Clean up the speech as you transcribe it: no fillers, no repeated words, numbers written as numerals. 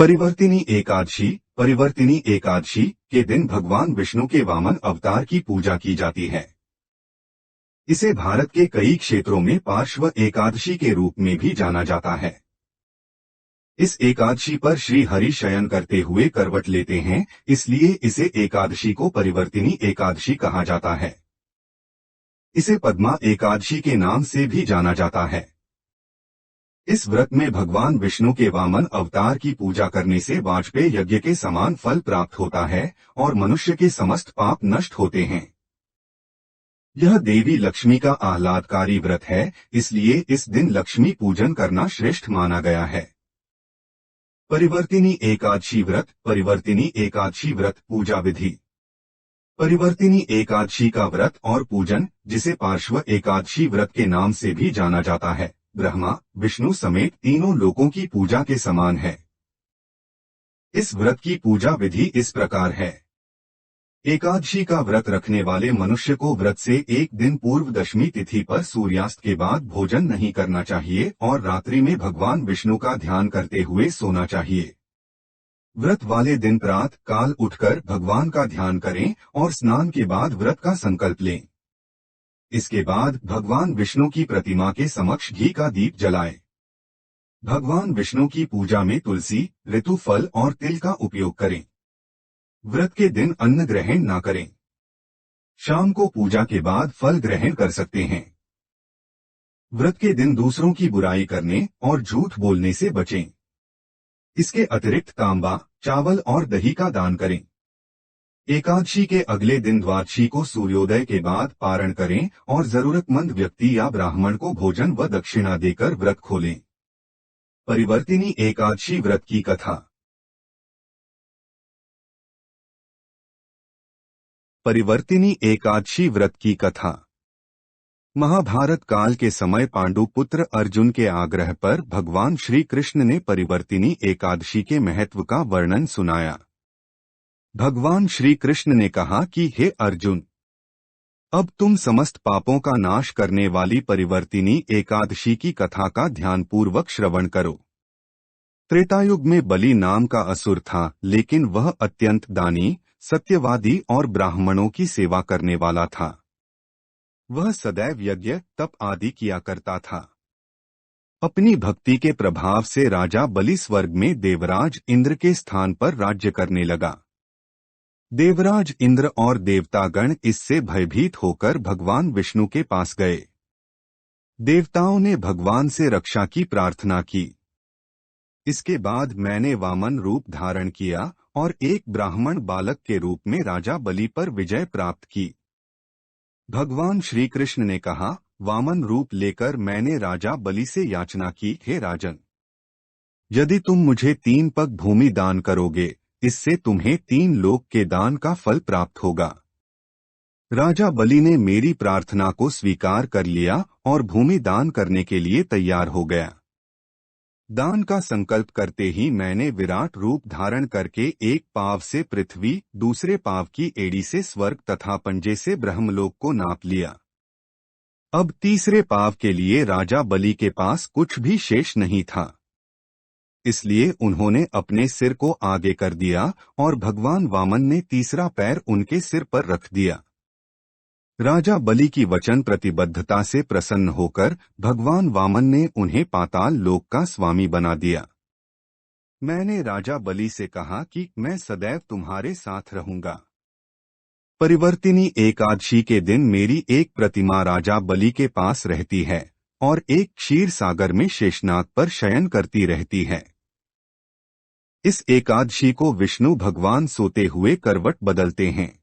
परिवर्तिनी एकादशी के दिन भगवान विष्णु के वामन अवतार की पूजा की जाती है। इसे भारत के कई क्षेत्रों में पार्श्व एकादशी के रूप में भी जाना जाता है। इस एकादशी पर श्री हरि शयन करते हुए करवट लेते हैं, इसलिए इसे एकादशी को परिवर्तिनी एकादशी कहा जाता है। इसे पद्मा एकादशी के नाम से भी जाना जाता है। इस व्रत में भगवान विष्णु के वामन अवतार की पूजा करने से वाजपेय यज्ञ के समान फल प्राप्त होता है और मनुष्य के समस्त पाप नष्ट होते हैं। यह देवी लक्ष्मी का आह्लादकारी व्रत है, इसलिए इस दिन लक्ष्मी पूजन करना श्रेष्ठ माना गया है। परिवर्तिनी एकादशी व्रत पूजा विधि। परिवर्तिनी एकादशी का व्रत और पूजन, जिसे पार्श्व एकादशी व्रत के नाम से भी जाना जाता है, ब्रह्मा विष्णु समेत तीनों लोकों की पूजा के समान है। इस व्रत की पूजा विधि इस प्रकार है। एकादशी का व्रत रखने वाले मनुष्य को व्रत से एक दिन पूर्व दशमी तिथि पर सूर्यास्त के बाद भोजन नहीं करना चाहिए और रात्रि में भगवान विष्णु का ध्यान करते हुए सोना चाहिए। व्रत वाले दिन प्रातः काल उठकर भगवान का ध्यान करें और स्नान के बाद व्रत का संकल्प लें। इसके बाद भगवान विष्णु की प्रतिमा के समक्ष घी का दीप जलाएं। भगवान विष्णु की पूजा में तुलसी, ऋतु फल और तिल का उपयोग करें। व्रत के दिन अन्न ग्रहण न करें। शाम को पूजा के बाद फल ग्रहण कर सकते हैं। व्रत के दिन दूसरों की बुराई करने और झूठ बोलने से बचें। इसके अतिरिक्त तांबा, चावल और दही का दान करें। एकादशी के अगले दिन द्वादशी को सूर्योदय के बाद पारण करें और जरूरतमंद व्यक्ति या ब्राह्मण को भोजन व दक्षिणा देकर व्रत खोलें। परिवर्तिनी एकादशी व्रत की कथा। परिवर्तिनी एकादशी व्रत की कथा। महाभारत काल के समय पांडुपुत्र अर्जुन के आग्रह पर भगवान श्री कृष्ण ने परिवर्तिनी एकादशी के महत्व का वर्णन सुनाया। भगवान श्री कृष्ण ने कहा कि हे अर्जुन, अब तुम समस्त पापों का नाश करने वाली परिवर्तिनी एकादशी की कथा का ध्यानपूर्वक श्रवण करो। त्रेतायुग में बलि नाम का असुर था, लेकिन वह अत्यंत दानी, सत्यवादी और ब्राह्मणों की सेवा करने वाला था। वह सदैव यज्ञ, तप आदि किया करता था। अपनी भक्ति के प्रभाव से राजा बलि स्वर्ग में देवराज इंद्र के स्थान पर राज्य करने लगा। देवराज इंद्र और देवतागण इससे भयभीत होकर भगवान विष्णु के पास गए। देवताओं ने भगवान से रक्षा की प्रार्थना की। इसके बाद मैंने वामन रूप धारण किया और एक ब्राह्मण बालक के रूप में राजा बलि पर विजय प्राप्त की। भगवान श्री कृष्ण ने कहा, वामन रूप लेकर मैंने राजा बलि से याचना की, हे राजन, यदि तुम मुझे 3 पग भूमि दान करोगे, इससे तुम्हें 3 लोक के दान का फल प्राप्त होगा। राजा बलि ने मेरी प्रार्थना को स्वीकार कर लिया और भूमि दान करने के लिए तैयार हो गया। दान का संकल्प करते ही मैंने विराट रूप धारण करके एक पाँव से पृथ्वी, दूसरे पाँव की एड़ी से स्वर्ग तथा पंजे से ब्रह्मलोक को नाप लिया। अब तीसरे पाँव के लिए राजा बलि के पास कुछ भी शेष नहीं था। इसलिए उन्होंने अपने सिर को आगे कर दिया और भगवान वामन ने तीसरा पैर उनके सिर पर रख दिया। राजा बलि की वचन प्रतिबद्धता से प्रसन्न होकर भगवान वामन ने उन्हें पाताल लोक का स्वामी बना दिया। मैंने राजा बलि से कहा कि मैं सदैव तुम्हारे साथ रहूंगा। परिवर्तिनी एकादशी के दिन मेरी एक प्रतिमा राजा बलि के पास रहती है और एक क्षीर सागर में शेषनाग पर शयन करती रहती है। इस एकादशी को विष्णु भगवान सोते हुए करवट बदलते हैं।